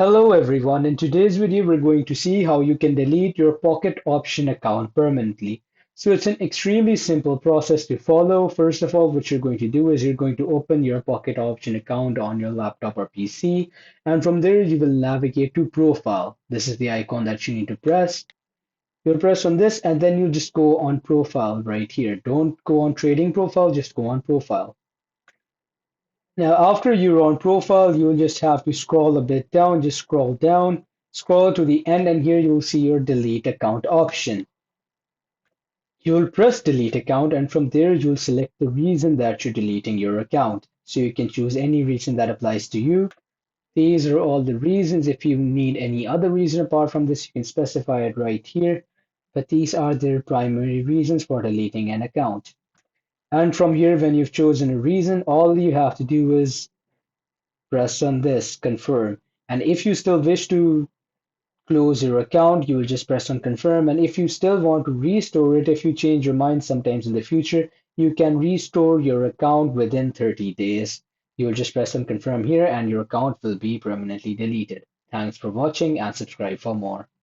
Hello everyone, in today's video we're going to see how you can delete your Pocket Option account permanently. So it's an extremely simple process to follow. First of all, what you're going to do is you're going to open your Pocket Option account on your laptop or PC, and from there you will navigate to Profile. This is the icon that you need to press. You'll press on this and then you just go on Profile right here. Don't go on Trading Profile, just go on Profile. Now, after you're on profile, you'll just have to scroll a bit down, just scroll down, scroll to the end, and here you'll see your delete account option. You'll press delete account, and from there, you'll select the reason that you're deleting your account. So you can choose any reason that applies to you. These are all the reasons. If you need any other reason apart from this, you can specify it right here. But these are the primary reasons for deleting an account. And from here, when you've chosen a reason, all you have to do is press on this, confirm. And if you still wish to close your account, you will just press on confirm. And if you still want to restore it, if you change your mind sometimes in the future, you can restore your account within 30 days. You will just press on confirm here and your account will be permanently deleted. Thanks for watching and subscribe for more.